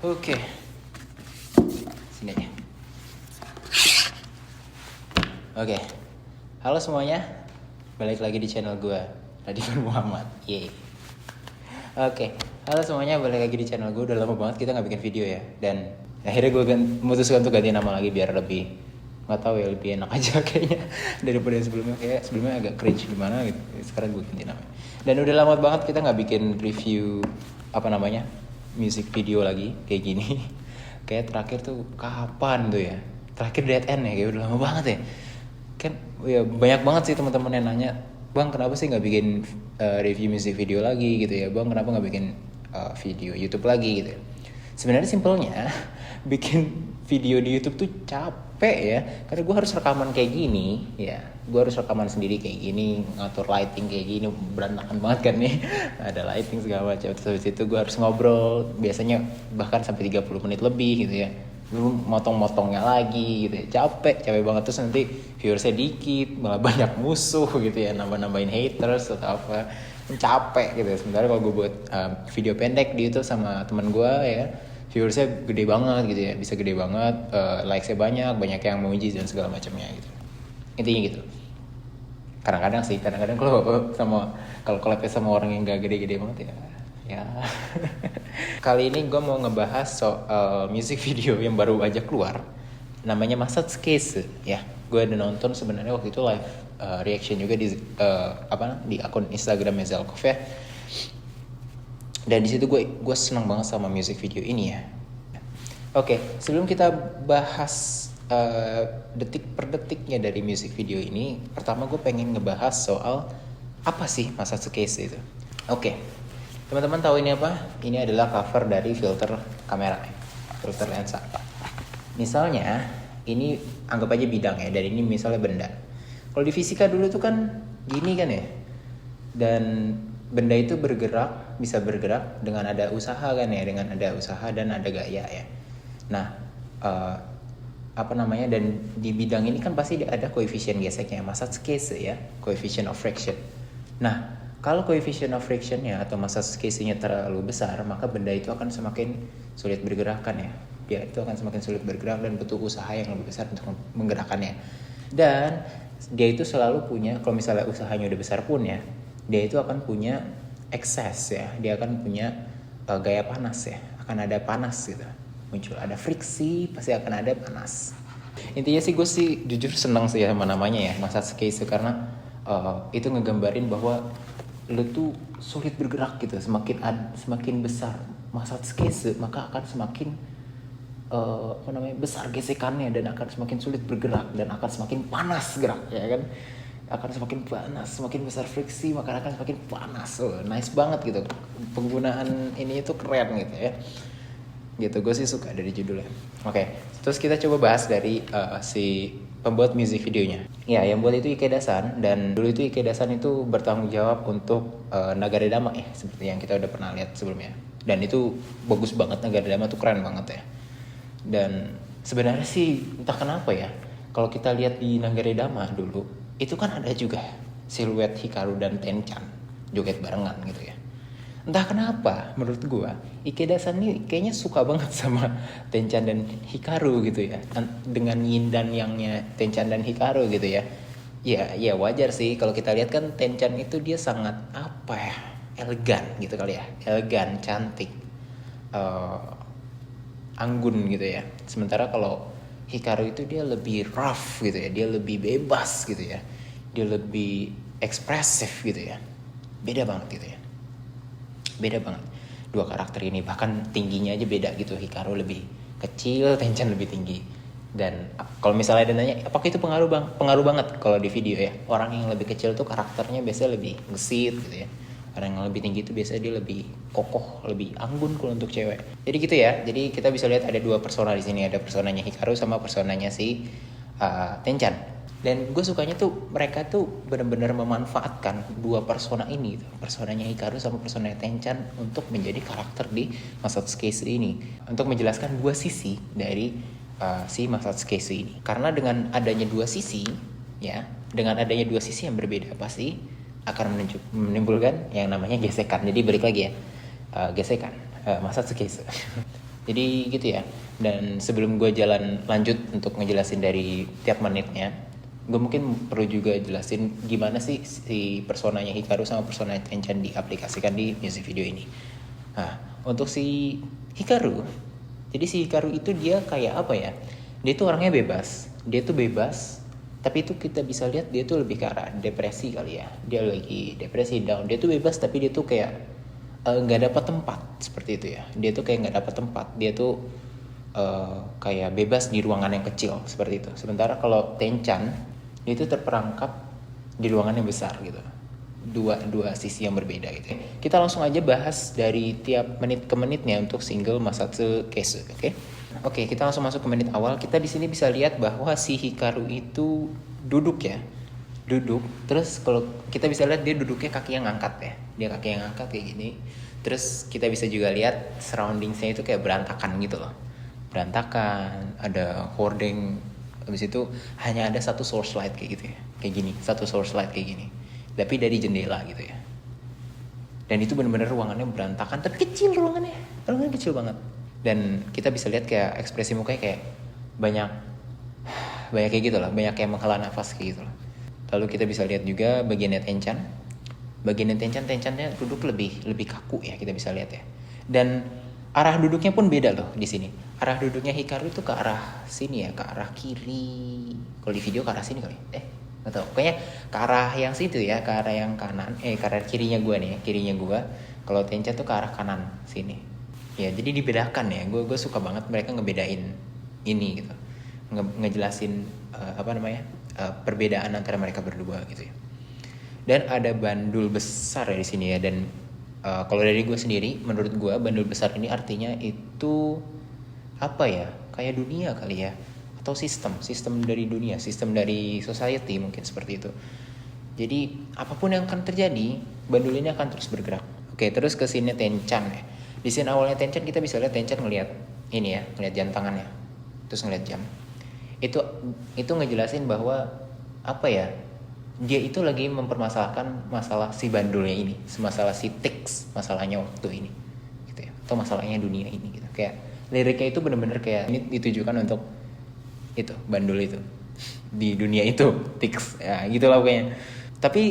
Oke, sini aja. Oke, halo semuanya, balik lagi di channel gue, Radifan Muhammad. Yeay. Oke, halo semuanya, balik lagi di channel gue. Udah lama banget kita nggak bikin video ya, dan akhirnya gue memutuskan untuk ganti nama lagi biar lebih, nggak tahu ya, lebih enak aja kayaknya daripada yang sebelumnya. Kayak sebelumnya agak cringe gimana gitu. Sekarang gue ganti nama. Dan udah lama banget kita nggak bikin review music video lagi kayak gini. Kayak terakhir tuh kapan tuh ya? Terakhir Dead End ya, kayak udah lama banget ya. Kan ya banyak banget sih teman-teman yang nanya, Bang kenapa sih nggak bikin review music video lagi gitu ya? Bang kenapa nggak bikin video YouTube lagi gitu ya? Sebenarnya simpelnya bikin video di YouTube tuh capek ya, karena gue harus rekaman kayak gini ya, gue harus rekaman sendiri kayak gini, ngatur lighting kayak gini, berantakan banget kan nih. Ada lighting segala macam, terus habis itu gue harus ngobrol biasanya bahkan sampai 30 menit lebih gitu ya, belum motong-motongnya lagi gitu ya, capek banget. Terus nanti viewersnya dikit, malah banyak musuh gitu ya, nambah-nambahin haters atau apa, capek gitu ya. Sementara kalau gue buat video pendek di YouTube sama teman gue ya, viewersnya gede banget gitu ya, bisa gede banget, likesnya banyak yang memuji dan segala macamnya gitu. Intinya gitu. Kadang-kadang kalau collabnya sama orang yang gak gede-gede banget ya. Kali ini gue mau ngebahas soal music video yang baru aja keluar, namanya Massage Case ya. Gue ada nonton sebenarnya waktu itu live reaction juga di akun Instagramnya Zelkov ya. Dan di situ gue senang banget sama music video ini ya. Oke, sebelum kita bahas detik per detiknya dari music video ini, pertama gue pengen ngebahas soal apa sih Massage Case itu. Oke, teman-teman tahu ini apa? Ini adalah cover dari filter kamera, filter lensa. Misalnya, ini anggap aja bidang ya, dan ini misalnya benda. Kalau di fisika dulu tuh kan gini kan ya, dan benda itu bisa bergerak dengan ada usaha kan ya, dengan ada usaha dan ada gaya ya. Nah, dan di bidang ini kan pasti ada koefisien geseknya, Massage Case ya, coefficient of friction. Nah, kalau coefficient of frictionnya atau Massage Case-nya terlalu besar, maka benda itu akan semakin sulit bergerakkan ya. Dia itu akan semakin sulit bergerak dan butuh usaha yang lebih besar untuk menggerakkannya. Dan dia itu selalu punya, kalau misalnya usahanya udah besar pun ya, dia itu akan punya excess ya, dia akan punya gaya panas ya, akan ada panas gitu, muncul ada friksi, pasti akan ada panas. Intinya sih gue sih jujur senang sih ya sama namanya ya, Massage Case, karena itu ngegambarin bahwa lu tuh sulit bergerak gitu, semakin besar Massage Case maka akan semakin besar gesekannya dan akan semakin sulit bergerak dan akan semakin panas gerak ya kan, akan semakin panas, semakin besar friksi maka akan semakin panas. Nice banget gitu, penggunaan ini itu keren gitu ya, gitu. Gue sih suka dari judulnya. Oke, terus kita coba bahas dari si pembuat music videonya ya, yang buat itu Ikedasan. Dan dulu itu Ikedasan itu bertanggung jawab untuk Nagare Dama ya, seperti yang kita udah pernah lihat sebelumnya, dan itu bagus banget. Nagare Dama tuh keren banget ya. Dan sebenarnya sih entah kenapa ya, kalau kita lihat di Nagare Dama dulu itu kan ada juga siluet Hikaru dan Tenchan joget barengan gitu ya. Entah kenapa menurut gua Ikedasan nih kayaknya suka banget sama Tenchan dan Hikaru gitu ya, dengan yin dan yangnya Tenchan dan Hikaru gitu ya. Ya wajar sih kalau kita lihat kan Tenchan itu dia sangat elegan gitu kali ya, elegan, cantik, anggun gitu ya. Sementara kalau Hikaru itu dia lebih rough gitu ya, dia lebih bebas gitu ya, dia lebih ekspresif gitu ya. Beda banget gitu ya, beda banget dua karakter ini. Bahkan tingginya aja beda gitu, Hikaru lebih kecil, Tenchan lebih tinggi. Dan kalau misalnya ada nanya apakah itu pengaruh banget kalau di video ya, orang yang lebih kecil tuh karakternya biasanya lebih gesit gitu ya, orang yang lebih tinggi itu biasanya dia lebih kokoh, lebih anggun kalau untuk cewek. Jadi gitu ya. Jadi kita bisa lihat ada dua persona di sini, ada personanya Hikaru sama personanya si Tenchan. Dan gue sukanya tuh mereka tuh benar-benar memanfaatkan dua persona ini, personanya Hikaru sama personanya Tenchan, untuk menjadi karakter di Massage Case ini, untuk menjelaskan dua sisi dari si Massage Case ini. Karena dengan adanya dua sisi ya, dengan adanya dua sisi yang berbeda pasti akan menimbulkan yang namanya gesekan. Jadi balik lagi ya, gesekan, Massage Case. Jadi gitu ya. Dan sebelum gue jalan lanjut untuk ngejelasin dari tiap menitnya, gue mungkin perlu juga jelasin gimana sih si personanya Hikaru sama personanya Tenchan diaplikasikan di music video ini. Nah, untuk si Hikaru, jadi si Hikaru itu dia kayak apa ya? Dia tuh orangnya bebas. Dia tuh bebas, tapi itu kita bisa lihat dia tuh lebih ke arah depresi kali ya. Dia lagi depresi, down. Dia tuh bebas tapi dia tuh kayak nggak dapat tempat seperti itu ya. Dia tuh kayak nggak dapat tempat. Dia tuh kayak bebas di ruangan yang kecil seperti itu. Sementara kalau Tenchan dia itu terperangkap di ruangan yang besar gitu. Dua sisi yang berbeda gitu. Kita langsung aja bahas dari tiap menit ke menitnya untuk single Masatsu Kesu, oke? Oke, kita langsung masuk ke menit awal. Kita di sini bisa lihat bahwa si Hikaru itu duduk ya. Duduk. Terus kalau kita bisa lihat dia duduknya kaki yang ngangkat ya. Dia kaki yang ngangkat kayak gini. Terus kita bisa juga lihat surroundingsnya itu kayak berantakan gitu loh. Berantakan, ada hordeng. Habis itu hanya ada satu source light kayak gitu ya. Kayak gini, satu source light kayak gini. Tapi dari jendela gitu ya. Dan itu benar-benar ruangannya berantakan, tapi kecil ruangannya kecil banget. Dan kita bisa lihat kayak ekspresi mukanya kayak banyak kayak gitu lah, banyak kayak menghela nafas kayak gitu lah. Lalu kita bisa lihat juga bagiannya Tenchan. Bagiannya Tenchannya duduk lebih kaku ya, kita bisa lihat ya. Dan arah duduknya pun beda loh di sini. Arah duduknya Hikaru itu ke arah sini ya, ke arah kiri. Kalau di video ke arah sini kali. Nggak tahu. Pokoknya ke arah yang situ ya, ke arah yang kanan. Ke arah kirinya gue nih, kirinya gue. Kalau Tenchan tuh ke arah kanan sini. Ya, jadi dibedakan ya. Gue suka banget mereka ngebedain ini gitu. Ngejelasin perbedaan antara mereka berdua gitu ya. Dan ada bandul besar ya di sini ya. Dan kalau dari gue sendiri, menurut gue bandul besar ini artinya itu apa ya? Kayak dunia kali ya, atau sistem dari dunia, sistem dari society mungkin seperti itu. Jadi apapun yang akan terjadi, bandul ini akan terus bergerak. Oke, terus ke sini Tenchan ya. Di scene awalnya Tenchan kita bisa lihat Tenchan ngelihat ini ya, ngelihat jam tangannya, terus ngelihat jam. Itu ngejelasin bahwa apa ya? Dia itu lagi mempermasalahkan masalah si bandulnya ini, masalah si tics, masalahnya waktu ini, gitu ya, atau masalahnya dunia ini gitu. Kayak liriknya itu benar-benar kayak ini ditujukan untuk itu bandul itu di dunia itu tics, ya gitulah pokoknya. Tapi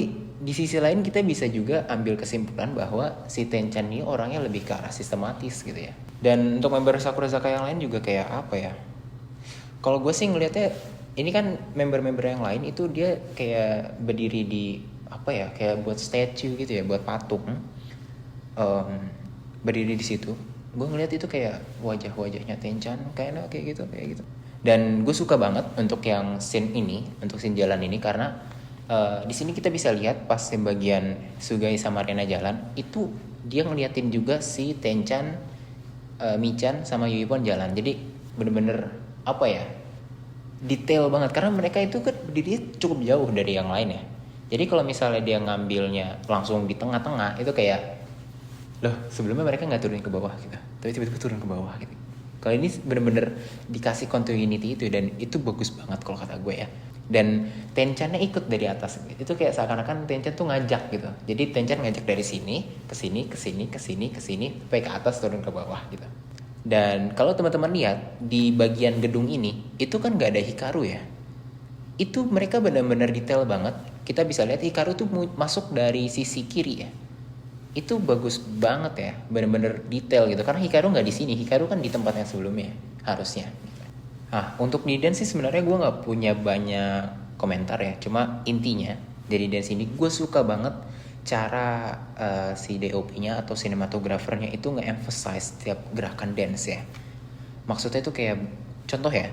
di sisi lain kita bisa juga ambil kesimpulan bahwa si Tenchan ini orangnya lebih ke arah sistematis gitu ya. Dan untuk member Sakurazaka yang lain juga kayak apa ya? Kalau gue sih ngelihatnya ini kan member-member yang lain itu dia kayak berdiri di apa ya, kayak buat statue gitu ya, buat patung, berdiri di situ. Gue ngeliat itu kayak wajah-wajahnya Tenchan kayak gitu. Dan gue suka banget untuk yang scene ini, untuk scene jalan ini karena di sini kita bisa lihat pas yang bagian Sugai sama Rena jalan itu dia ngeliatin juga si Tenchan, Michan sama Yuipon jalan. Jadi bener-bener apa ya, detail banget karena mereka itu kan berdiri cukup jauh dari yang lain ya. Jadi kalau misalnya dia ngambilnya langsung di tengah-tengah itu kayak loh, sebelumnya mereka nggak turun ke bawah gitu, tapi tiba-tiba turun ke bawah gitu. Kalau ini bener-bener dikasih continuity itu dan itu bagus banget kalau kata gue ya. Dan Tenchannya ikut dari atas, itu kayak seakan-akan Tenchan tuh ngajak gitu. Jadi Tenchan ngajak dari sini ke sini sampai ke atas turun ke bawah gitu. Dan kalau teman-teman lihat di bagian gedung ini itu kan nggak ada Hikaru ya. Itu mereka benar-benar detail banget. Kita bisa lihat Hikaru tuh masuk dari sisi kiri ya. Itu bagus banget ya, benar-benar detail gitu. Karena Hikaru nggak di sini, Hikaru kan di tempat yang sebelumnya harusnya. Nah, untuk di dance sih sebenarnya gue nggak punya banyak komentar ya. Cuma intinya dari dance ini gue suka banget cara si DOP-nya atau sinematografernya itu nge-emphasize setiap gerakan dance ya. Maksudnya itu kayak contoh ya,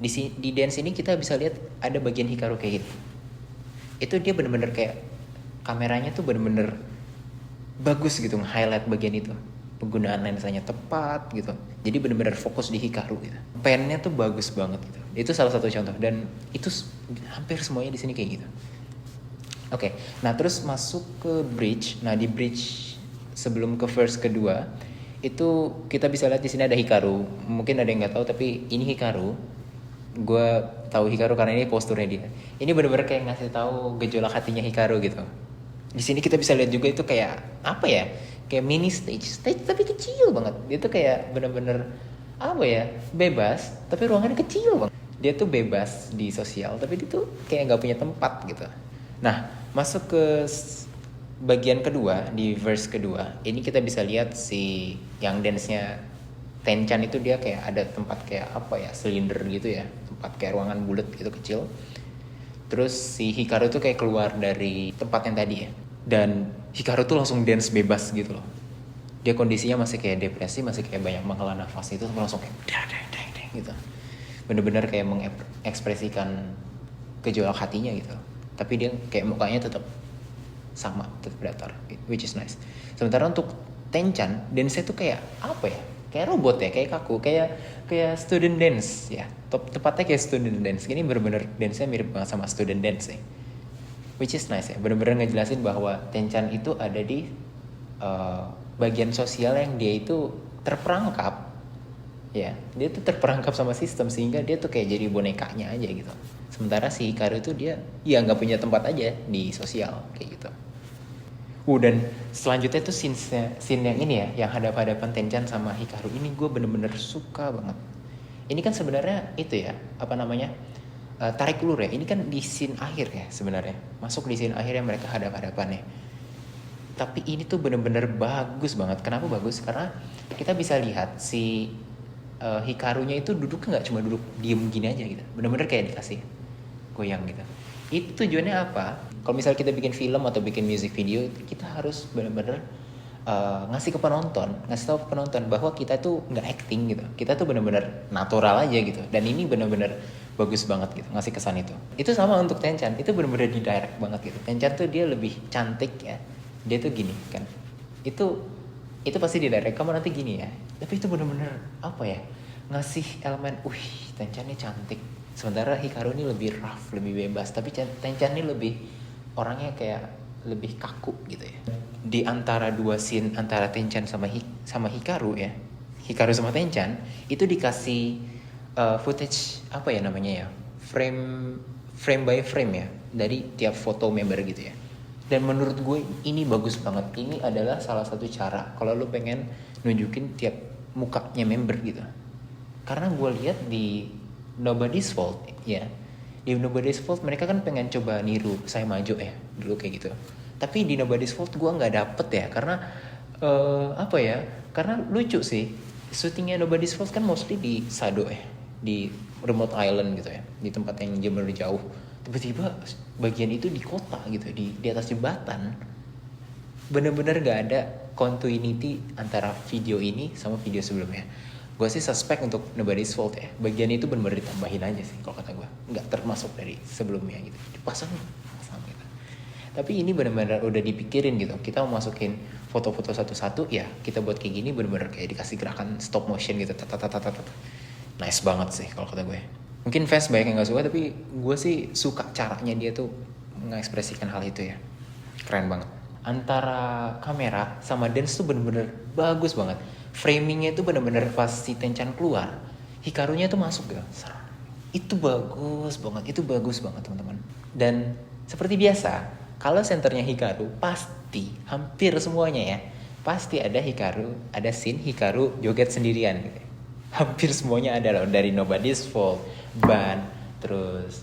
di dance ini kita bisa lihat ada bagian Hikaru kayak gitu. Itu dia benar-benar kayak kameranya tuh benar-benar bagus gitu nge-highlight bagian itu, penggunaan lensanya tepat gitu, jadi benar-benar fokus di Hikaru gitu. Pennya tuh bagus banget gitu. Itu salah satu contoh dan itu hampir semuanya di sini kayak gitu. Oke, nah terus masuk ke bridge. Nah di bridge sebelum ke verse kedua itu kita bisa lihat di sini ada Hikaru. Mungkin ada yang nggak tahu tapi ini Hikaru. Gue tahu Hikaru karena ini posturnya dia. Ini benar-benar kayak ngasih tahu gejolak hatinya Hikaru gitu. Di sini kita bisa lihat juga itu kayak apa ya, kayak mini stage tapi kecil banget. Itu kayak bener-bener apa ya, bebas tapi ruangannya kecil banget. Dia tuh bebas di sosial tapi dia tuh kayak nggak punya tempat gitu. Nah, masuk ke bagian kedua, di verse kedua ini kita bisa lihat si yang dance-nya Tenchan itu dia kayak ada tempat kayak apa ya, silinder gitu ya, tempat kayak ruangan bulat gitu kecil. Terus si Hikaru tuh kayak keluar dari tempat yang tadi ya, dan Hikaru tuh langsung dance bebas gitu loh. Dia kondisinya masih kayak depresi, masih kayak banyak menghela nafas, itu langsung kayak deng gitu. Bener-bener kayak mengekspresikan gejolak hatinya gitu. Tapi dia kayak mukanya tetap sama, tetap datar, which is nice. Sementara untuk Tenchan, dance-nya tuh kayak apa ya? Kayak robot ya, kayak kaku, kayak student dance ya. Tepatnya kayak student dance. Ini bener-bener dance-nya mirip banget sama student dance ya. Which is nice ya. Bener-bener ngejelasin bahwa Tenchan itu ada di bagian sosial yang dia itu terperangkap. Ya, dia tuh terperangkap sama sistem sehingga dia tuh kayak jadi bonekanya aja gitu. Sementara si Hikaru itu dia ya nggak punya tempat aja di sosial kayak gitu. Dan selanjutnya tuh scene yang ini ya, yang hadap-hadapan Tenchan sama Hikaru ini gue bener-bener suka banget. Ini kan sebenarnya itu ya, apa namanya, tarik ulur ya. Ini kan di scene akhir ya sebenarnya, masuk di scene akhir yang mereka hadap-hadapan ya. Tapi ini tuh bener-bener bagus banget. Kenapa bagus? Karena kita bisa lihat si Hikarunya itu duduknya nggak cuma duduk diem gini aja gitu, bener-bener kayak dikasih goyang gitu. Itu tujuannya apa? Kalau misalnya kita bikin film atau bikin music video, kita harus bener-bener ngasih ke penonton, ngasih tahu ke penonton bahwa kita tuh nggak acting gitu, kita tuh bener-bener natural aja gitu. Dan ini bener-bener bagus banget gitu, ngasih kesan itu. Itu sama untuk Tenchan, itu bener-bener di direct banget gitu. Tenchan tuh dia lebih cantik ya, dia tuh gini kan, itu pasti di direct kamu nanti gini ya, tapi itu bener-bener apa ya, ngasih elemen Tenchan ini cantik. Sementara Hikaru ini lebih rough, lebih bebas, tapi Tenchan ini lebih orangnya kayak lebih kaku gitu ya. Di antara dua scene antara Tenchan sama Hikaru ya, Hikaru sama Tenchan itu dikasih footage apa ya namanya ya, frame by frame ya, dari tiap foto member gitu ya. Dan menurut gue ini bagus banget. Ini adalah salah satu cara kalau lu pengen nunjukin tiap mukanya member gitu. Karena gue lihat di Nobody's Fault ya, di Nobody's Fault mereka kan pengen coba niru Saya Majo ya dulu kayak gitu. Tapi di Nobody's Fault gue nggak dapet ya, karena apa ya? Karena lucu sih. Syutingnya Nobody's Fault kan mostly di Sado ya, di remote island gitu ya, di tempat yang bener jauh. Tiba-tiba bagian itu di kota gitu, di atas jembatan. Bener-bener gak ada continuity antara video ini sama video sebelumnya. Gue sih suspect untuk Nobody's Fault ya, bagian itu bener-bener ditambahin aja sih kalau kata gue, nggak termasuk dari sebelumnya gitu, dipasang gitu. Tapi ini bener-bener udah dipikirin gitu, kita mau masukin foto-foto satu-satu ya, kita buat kayak gini bener-bener kayak dikasih gerakan stop motion gitu, nice banget sih kalau kata gue. Mungkin fans banyak yang gak suka, tapi gue sih suka caranya dia tuh mengekspresikan hal itu ya. Keren banget. Antara kamera sama dance tuh bener-bener bagus banget. Framingnya tuh bener-bener pas si Tenchan keluar, Hikarunya tuh masuk gitu. Itu bagus banget teman-teman. Dan seperti biasa, kalau senternya Hikaru pasti hampir semuanya ya, pasti ada scene Hikaru joget sendirian gitu. Hampir semuanya ada loh, dari Nobody's Fault, Ban, terus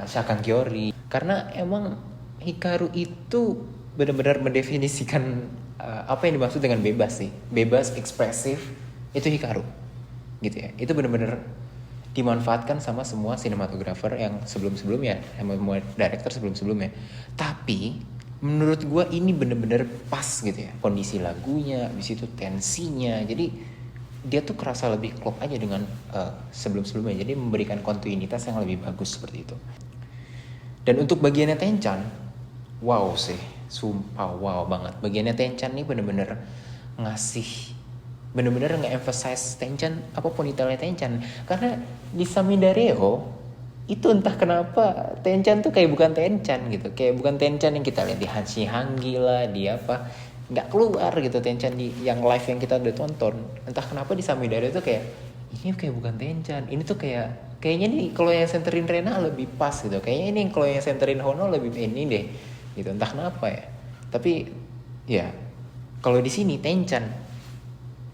Shakan Gyori. Karena emang Hikaru itu benar-benar mendefinisikan apa yang dimaksud dengan bebas sih. Bebas, ekspresif, itu Hikaru gitu ya. Itu benar-benar dimanfaatkan sama semua sinematografer yang sebelum-sebelumnya, semua director sebelum-sebelumnya. Tapi menurut gue ini benar-benar pas gitu ya. Kondisi lagunya, habis itu tensinya. Jadi dia tuh kerasa lebih klop aja dengan sebelum-sebelumnya. Jadi memberikan kontinuitas yang lebih bagus seperti itu. Dan untuk bagiannya Tenchan, wow sih, sumpah wow banget. Bagiannya Tenchan nih bener-bener nge-emphasize Tenchan, apa ponytailnya Tenchan. Karena di Samidareo itu entah kenapa Tenchan tuh kayak bukan Tenchan gitu, kayak bukan Tenchan yang kita lihat di Hanshi Hangi lah, di apa, nggak keluar gitu Tenchan di yang live yang kita udah tonton. Entah kenapa di Samidara itu kayak ini kayak bukan Tenchan, ini tuh kayaknya nih kalau yang senterin Rena lebih pas gitu, kayaknya ini kalau yang senterin Hono lebih ini deh gitu, entah kenapa ya. Tapi ya kalau di sini Tenchan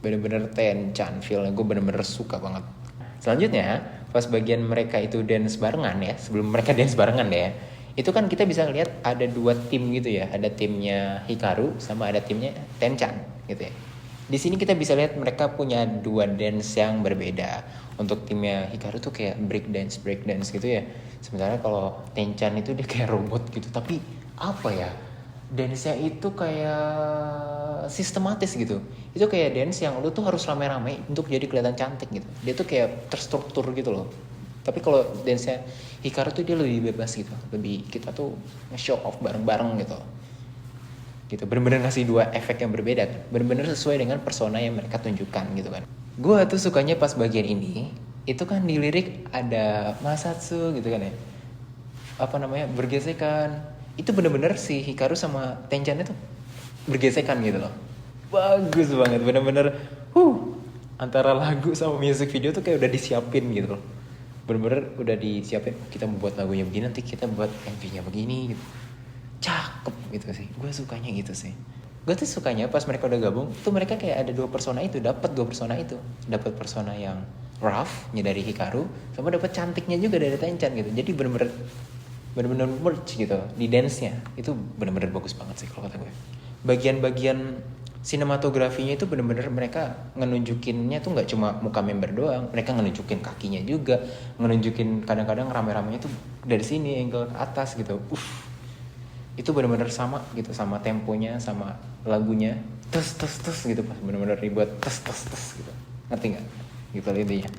bener-bener Tenchan feelnya, gue bener-bener suka banget. Selanjutnya pas bagian mereka itu dance barengan ya, sebelum mereka dance barengan deh ya, itu kan kita bisa lihat ada dua tim gitu ya, ada timnya Hikaru sama ada timnya Tenchan gitu ya. Di sini kita bisa lihat mereka punya dua dance yang berbeda. Untuk timnya Hikaru tuh kayak break dance gitu ya. Sementara kalau Tenchan itu dia kayak robot gitu, tapi apa ya? Dance-nya itu kayak sistematis gitu. Itu kayak dance yang lu tuh harus rame-rame untuk jadi kelihatan cantik gitu. Dia tuh kayak terstruktur gitu loh. Tapi kalau dance-nya Hikaru tuh dia lebih bebas gitu. Lebih kita tuh nge-show off bareng-bareng gitu, bener-bener ngasih dua efek yang berbeda kan, bener-bener sesuai dengan persona yang mereka tunjukkan gitu kan. Gue tuh sukanya pas bagian ini itu kan di lirik ada Masatsu gitu kan ya, apa namanya, bergesekan. Itu bener-bener si Hikaru sama Tenchan itu bergesekan gitu loh, bagus banget, bener-bener antara lagu sama music video tuh kayak udah disiapin gitu loh, bener-bener udah disiapin, kita mau buat lagunya begini, nanti kita buat MV-nya begini gitu. Cakep gitu sih, gue sukanya gitu sih. Gue tuh sukanya pas mereka udah gabung tuh mereka kayak ada dua persona itu, dapat persona yang rough-nya dari Hikaru sama dapat cantiknya juga dari Tenchan gitu. Jadi bener-bener merge gitu di dance-nya. Itu bener-bener bagus banget sih kalau kata gue. Bagian-bagian sinematografinya itu bener-bener mereka ngenunjukinnya tuh nggak cuma muka member doang, mereka ngenunjukin kakinya juga, ngenunjukin kadang-kadang rame-ramenya tuh dari sini angle ke atas gitu. Itu benar-benar sama gitu, sama temponya, sama lagunya, tes gitu, pas benar-benar dibuat tes gitu, ngerti nggak gitu intinya.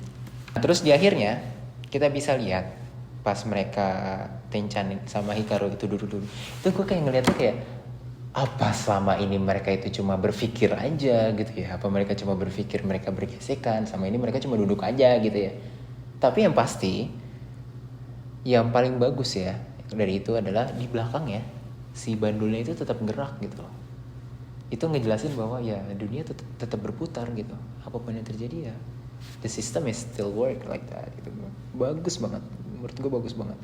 Nah, terus di akhirnya kita bisa lihat pas mereka Tenchan sama Hikaru itu dulu itu gue kayak ngeliatnya kayak apa selama ini mereka itu cuma berpikir aja gitu ya, apa mereka cuma berpikir mereka bergesekan, sama ini mereka cuma duduk aja gitu ya. Tapi yang pasti yang paling bagus ya dari itu adalah di belakang ya, si bandulnya itu tetap gerak gitu loh. Itu ngejelasin bahwa ya dunia tetap berputar gitu, apapun yang terjadi ya the system is still work like that gitu. Bagus banget, menurut gue bagus banget.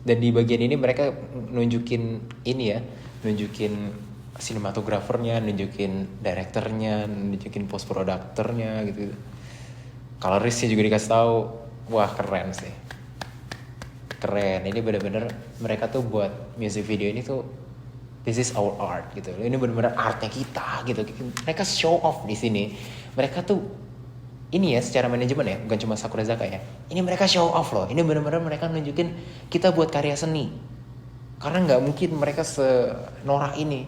Dan di bagian ini mereka nunjukin ini ya, nunjukin sinematografernya, nunjukin direkturnya, nunjukin post produktornya gitu. Colorisnya juga dikasih tahu. Wah, keren sih, keren. Ini bener-bener mereka tuh buat music video ini tuh this is our art gitu. Ini bener-bener artnya kita gitu. Mereka show off di sini. Mereka tuh ini ya secara manajemen ya, bukan cuma Sakurazaka ya. Ini mereka show off loh. Ini bener-bener mereka nunjukin kita buat karya seni. Karena nggak mungkin mereka senorak ini.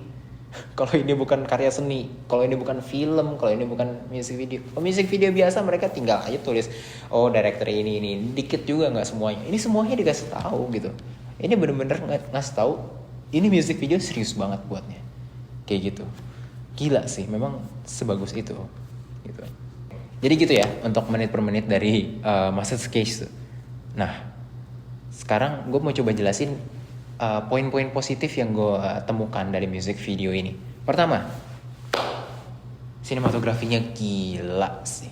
Kalau ini bukan karya seni, kalau ini bukan film, kalau ini bukan music video. Kalau music video biasa mereka tinggal aja tulis, oh director ini, dikit juga nggak semuanya. Ini semuanya dikasih tahu gitu. Ini bener-bener ngasih tahu, ini music video serius banget buatnya, kayak gitu. Gila sih, memang sebagus itu, gitu. Jadi gitu ya untuk menit per menit dari Master's Case. Nah, sekarang gue mau coba jelasin poin-poin positif yang gue temukan dari music video ini. Pertama, sinematografinya gila sih.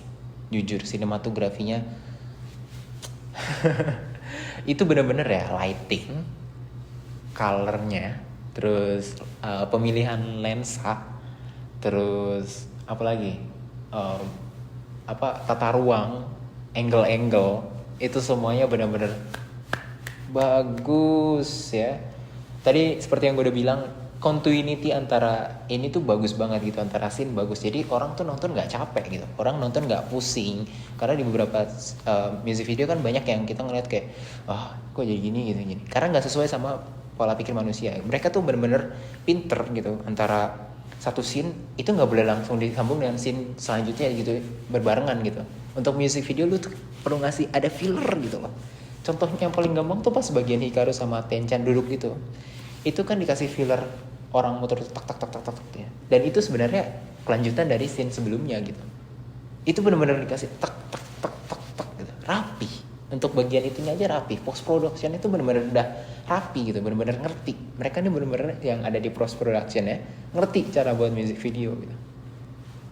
Jujur, sinematografinya itu bener-bener ya, lighting, colornya, terus pemilihan lensa, terus apa lagi, tata ruang, angle itu semuanya benar-benar bagus ya. Tadi seperti yang gue udah bilang, continuity antara ini tuh bagus banget gitu, antara scene bagus. Jadi orang tuh nonton nggak capek gitu, orang nonton nggak pusing. Karena di beberapa music video kan banyak yang kita ngeliat kayak, kok jadi gini gitu. Karena nggak sesuai sama pola pikir manusia. Mereka tuh benar-benar pinter gitu, antara satu scene itu nggak boleh langsung disambung dengan scene selanjutnya gitu, berbarengan gitu. Untuk music video lu tuh perlu ngasih ada filler gitu loh. Contohnya yang paling gampang tuh pas bagian Hikaru sama Tenchan duduk gitu, itu kan dikasih filler orang motor tak ya. Dan itu sebenarnya kelanjutan dari scene sebelumnya gitu. Itu benar-benar dikasih tak gitu, rapi. Untuk bagian itunya aja rapi. Post production itu benar-benar udah rapi gitu, benar-benar ngerti. Mereka ini benar-benar yang ada di post production ya, ngerti cara buat music video gitu.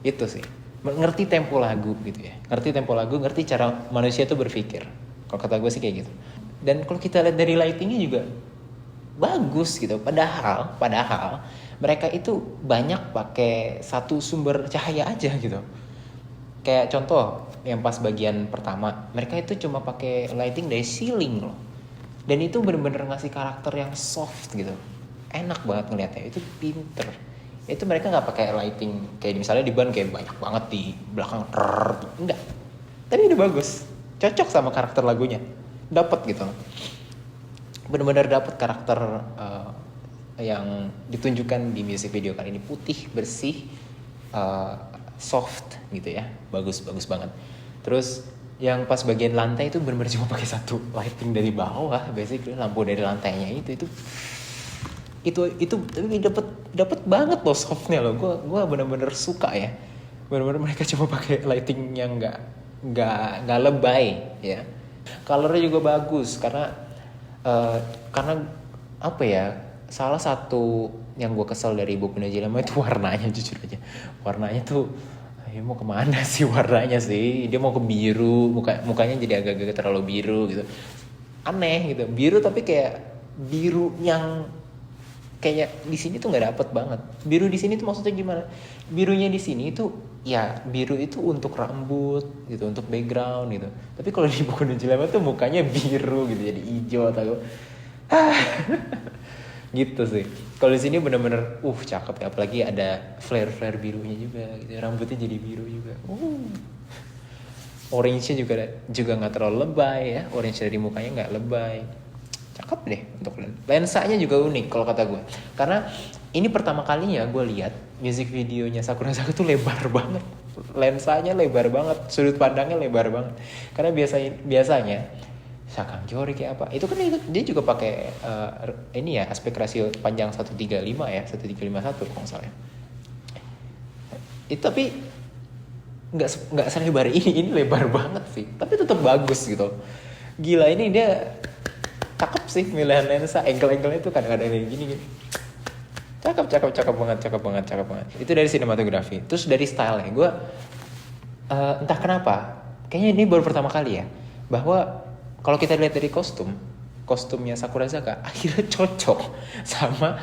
Itu sih, ngerti tempo lagu gitu ya, ngerti tempo lagu, ngerti cara manusia tuh berpikir. Kalau kata gue sih kayak gitu. Dan kalau kita lihat dari lightingnya juga bagus gitu. Padahal mereka itu banyak pakai satu sumber cahaya aja gitu. Kayak contoh yang pas bagian pertama, mereka itu cuma pakai lighting dari ceiling loh. Dan itu bener-bener ngasih karakter yang soft gitu. Enak banget ngeliatnya, itu pinter. Itu mereka nggak pakai lighting kayak misalnya di ban kayak banyak banget di belakang, enggak. Tapi udah bagus, cocok sama karakter lagunya, dapat gitu. Bener-bener dapat karakter yang ditunjukkan di music video kali ini, putih, bersih, soft gitu ya, bagus banget. Terus yang pas bagian lantai itu benar-benar cuma pakai satu lighting dari bawah, basically lampu dari lantainya itu tapi dapat banget loh softnya loh. Gue benar-benar suka ya, benar-benar mereka cuma pakai lighting yang nggak lebay ya. Colornya juga bagus karena apa ya, salah satu yang gue kesel dari Boku no Hero itu warnanya, jujur aja warnanya tuh ya mau kemana sih warnanya sih, dia mau ke biru, mukanya jadi agak-agak terlalu biru gitu, aneh gitu, biru tapi kayak biru yang kayak di sini tuh nggak dapet banget. Biru di sini tuh maksudnya gimana, birunya di sini itu ya biru itu untuk rambut gitu, untuk background gitu, tapi kalau di Boku no Hero tuh mukanya biru gitu jadi hijau atau gitu sih. Kalau di sini bener-bener cakep ya, apalagi ada flare birunya juga gitu, rambutnya jadi biru juga. Orange-nya juga nggak terlalu lebay ya, orange dari mukanya nggak lebay, cakep deh. Untuk lensanya juga unik kalau kata gue, karena ini pertama kalinya gue lihat music videonya Sakurazaka tuh lebar banget, lensanya lebar banget, sudut pandangnya lebar banget. Karena biasanya Sakang Jori kayak apa itu kan dia juga pakai ini ya, aspek rasio panjang 135 ya, 1351 kalau nggak salah. Itu tapi nggak selebar ini lebar banget sih, tapi tetap bagus gitu. Gila, ini dia cakep sih pilihan lensa, angle-angle itu kadang-kadang kayak gini. Cakep banget. Itu dari sinematografi. Terus dari style-nya gue entah kenapa kayaknya ini baru pertama kali ya, bahwa kalau kita lihat dari kostumnya Sakurazaka akhirnya cocok sama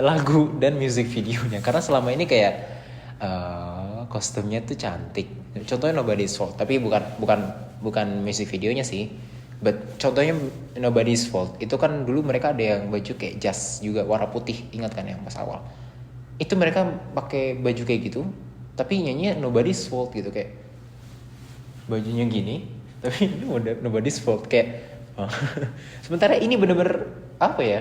lagu dan music videonya. Karena selama ini kayak kostumnya tuh cantik. Contohnya Nobody's Fault, tapi bukan music videonya sih. But contohnya Nobody's Fault itu kan dulu mereka ada yang baju kayak jas juga warna putih, ingat kan yang pas awal. Itu mereka pakai baju kayak gitu, tapi nyanyinya Nobody's Fault gitu, kayak bajunya gini, tapi ini udah Nobody's Fault kayak sementara ini bener-bener apa ya,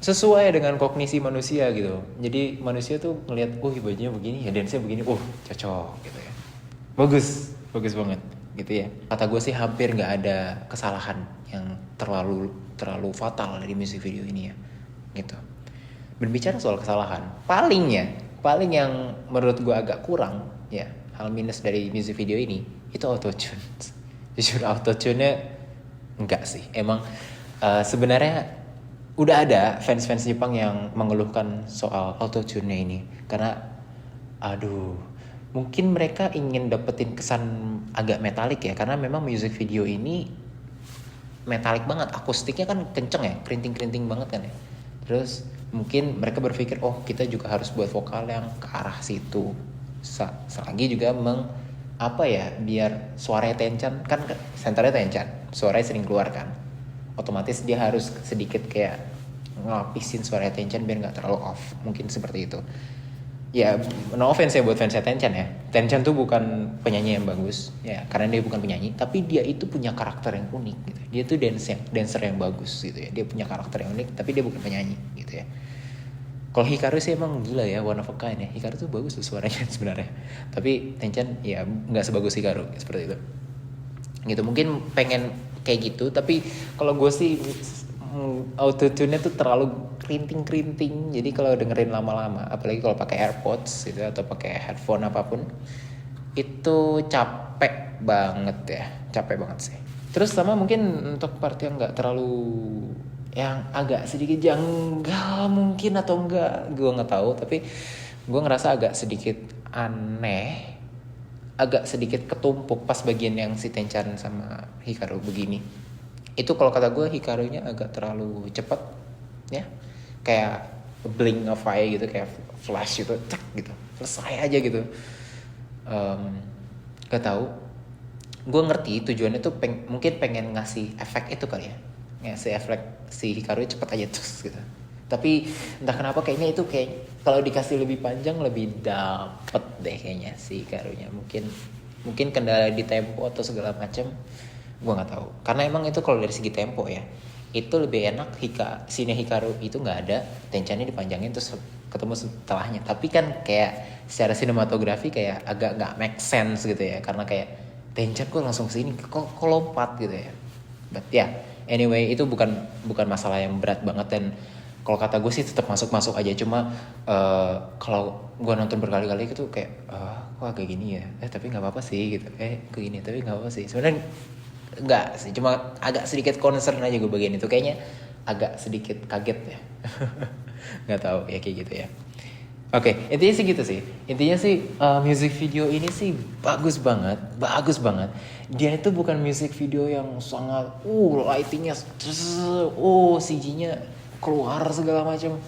sesuai dengan kognisi manusia gitu. Jadi manusia tuh ngelihat bajunya begini ya, dance-nya begini, cocok gitu ya, bagus banget gitu ya. Kata gue sih hampir nggak ada kesalahan yang terlalu fatal dari music video ini ya gitu. Berbicara soal kesalahan, paling yang menurut gue agak kurang ya, hal minus dari music video ini itu autotune. Jujur autotune-nya enggak sih. Emang sebenarnya udah ada fans Jepang yang mengeluhkan soal autotune-nya ini, karena mungkin mereka ingin dapetin kesan agak metalik ya, karena memang music video ini metalik banget, akustiknya kan kenceng ya, kerinting banget kan ya. Terus mungkin mereka berpikir kita juga harus buat vokal yang ke arah situ. Selagi juga biar suaranya Tenchan kan senternya Tenchan, suaranya sering keluar kan, otomatis dia harus sedikit kayak ngelapisin suara Tenchan biar nggak terlalu off, mungkin seperti itu ya. No offense ya buat fans Tenchan ya, Tenchan tuh bukan penyanyi yang bagus ya, karena dia bukan penyanyi, tapi dia itu punya karakter yang unik gitu. Dia tuh dancer yang bagus gitu ya, dia punya karakter yang unik, tapi dia bukan penyanyi gitu ya. Kalau Hikaru sih emang gila ya, one of a kind ya. Hikaru tuh bagus tuh suaranya sebenarnya, tapi Tenchan ya nggak sebagus Hikaru seperti itu gitu. Mungkin pengen kayak gitu, tapi kalau gue sih autotune-nya tuh terlalu kerinting, jadi kalau dengerin lama-lama, apalagi kalau pakai AirPods gitu atau pakai headphone apapun, itu capek banget sih. Terus sama mungkin untuk part yang nggak terlalu, yang agak sedikit janggal mungkin atau enggak, gue nggak tahu, tapi gue ngerasa agak sedikit aneh, agak sedikit ketumpuk pas bagian yang si Tenchan sama Hikaru begini. Itu kalau kata gue Hikarunya agak terlalu cepat ya, kayak blink of eye gitu, kayak flash gitu, cek gitu, selesai aja gitu. Gak tahu. Gue ngerti tujuannya tuh mungkin pengen ngasih efek itu kali ya, ngasih efek si Hikaru cepet aja terus gitu. Tapi entah kenapa kayaknya itu kayak kalau dikasih lebih panjang lebih dapet deh kayaknya si Hikarunya. Mungkin kendala di tempo atau segala macam, gue nggak tahu. Karena emang itu kalau dari segi tempo ya, itu lebih enak scene Hikaru itu nggak ada, tensionnya dipanjangin terus ketemu setelahnya. Tapi kan kayak secara sinematografi kayak agak nggak make sense gitu ya, karena kayak tension kok langsung sini, kok lompat gitu ya. But ya, anyway itu bukan masalah yang berat banget, dan kalau kata gue sih tetap masuk aja. Cuma kalau gue nonton berkali-kali itu kayak kok agak gini ya, tapi nggak apa-apa sih gitu, kayak gini tapi nggak apa-apa sih sebenarnya. Enggak sih, cuma agak sedikit concern aja gue bagian itu, kayaknya agak sedikit kaget ya. Nggak tahu ya, kayak gitu ya. Oke, intinya sih gitu sih. Intinya sih music video ini sih bagus banget. Dia itu bukan music video yang sangat lightingnya CG-nya keluar segala macam,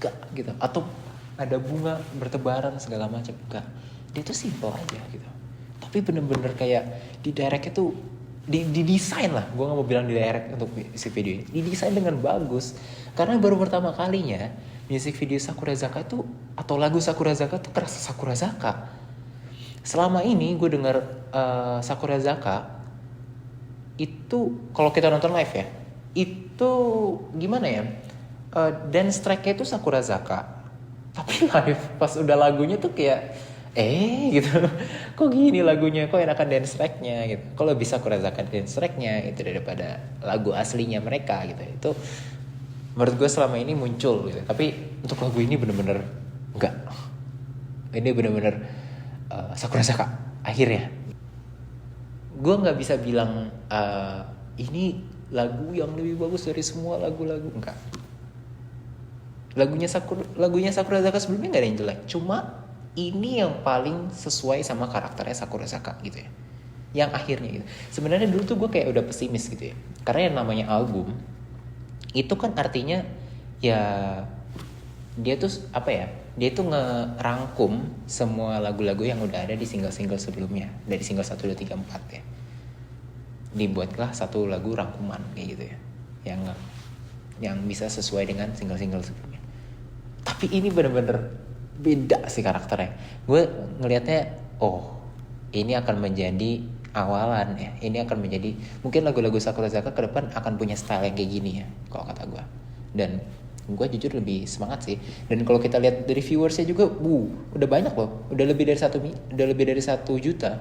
enggak gitu. Atau ada bunga bertebaran segala macam, enggak. Dia tuh simple aja gitu. Tapi bener-bener kayak di direct itu didesain lah. Gue nggak mau bilang di direct untuk music video ini. Didesain dengan bagus. Karena baru pertama kalinya music video Sakurazaka itu atau lagu Sakurazaka tuh kerasa Sakurazaka. Selama ini gue denger Sakurazaka itu kalau kita nonton live ya, itu gimana ya? Dance track-nya itu Sakurazaka. Tapi live pas udah lagunya tuh kayak gitu. Kok gini lagunya? Kok enakan dance track-nya gitu. Kok lebih Sakurazaka dance track-nya itu daripada lagu aslinya mereka gitu. Itu menurut gue selama ini muncul gitu. Tapi untuk lagu ini bener-bener enggak. Ini bener-bener Sakurazaka akhirnya. Gue gak bisa bilang ini lagu yang lebih bagus dari semua lagu-lagu, enggak. Lagunya Sakurazaka sebelumnya gak ada yang jelek. Cuma ini yang paling sesuai sama karakternya Sakurazaka gitu ya. Yang akhirnya gitu. Sebenarnya dulu tuh gue kayak udah pesimis gitu ya. Karena yang namanya album itu kan artinya ya dia tuh apa ya? Dia tuh ngerangkum semua lagu-lagu yang udah ada di single-single sebelumnya, dari single 1 2 3 4 ya. Dibuatlah satu lagu rangkuman kayak gitu ya. Yang bisa sesuai dengan single-single sebelumnya. Tapi ini bener-bener beda sih karakternya. Gue ngelihatnya ini akan menjadi awalan ya. Ini akan menjadi mungkin lagu-lagu Sakurazaka ke depan akan punya style yang kayak gini ya, kalau kata gue. Dan gue jujur lebih semangat sih. Dan kalau kita lihat dari viewersnya juga, udah banyak loh. Udah lebih dari 1 juta.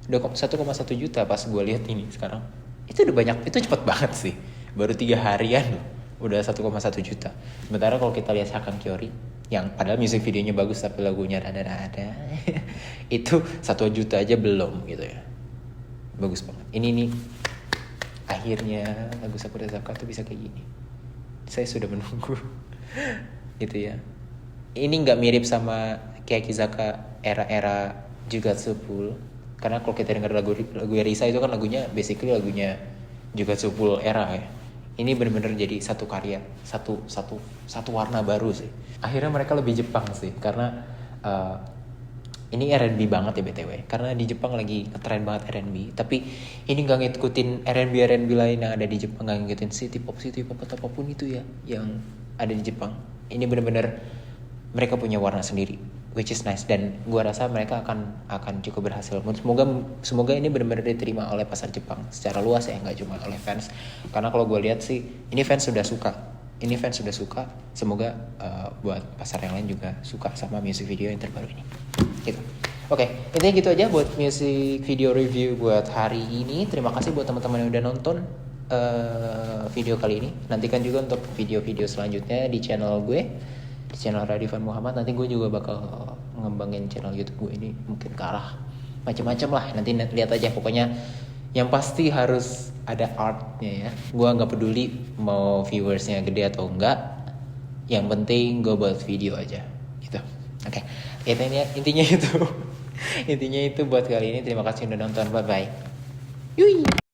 Udah 1,1 juta pas gue lihat ini sekarang. Itu udah banyak, itu cepet banget sih. Baru 3 harian loh, udah 1,1 juta. Sementara kalau kita lihat Shakan Kyori, yang padahal music videonya bagus tapi lagunya rada-rada itu 1 juta aja belum gitu ya. Bagus banget. Ini nih akhirnya lagu Sakurazaka tuh bisa kayak gini. Saya sudah menunggu gitu ya. Ini nggak mirip sama Kiyakizaka era-era Jugatsu Pool, karena kalau kita dengar lagu Risa itu kan lagunya basically lagunya Jugatsu Pool era ya. Ini benar-benar jadi satu karya, satu warna baru sih. Akhirnya mereka lebih Jepang sih, karena ini R&B banget ya BTW. Karena di Jepang lagi ngetren banget R&B, tapi ini nggak ngikutin R&B lain yang ada di Jepang, nggak ngikutin city pop atau apapun itu ya yang ada di Jepang. Ini benar-benar mereka punya warna sendiri, which is nice, dan gua rasa mereka akan cukup berhasil. Semoga ini benar-benar diterima oleh pasar Jepang secara luas ya, nggak cuma oleh fans. Karena kalau gue lihat sih ini fans sudah suka. Semoga buat pasar yang lain juga suka sama music video yang terbaru ini. Gitu. Oke, intinya gitu aja buat music video review buat hari ini. Terima kasih buat teman-teman yang udah nonton video kali ini. Nantikan juga untuk video-video selanjutnya di channel gue, di channel Radifan Muhammad. Nanti gue juga bakal ngembangin channel YouTube gue ini mungkin ke arah macam-macam lah. Nanti lihat aja, pokoknya yang pasti harus ada artnya ya. Gue nggak peduli mau viewersnya gede atau enggak, yang penting gue buat video aja gitu. Oke. Intinya itu buat kali ini. Terima kasih udah nonton. Bye bye. Yui.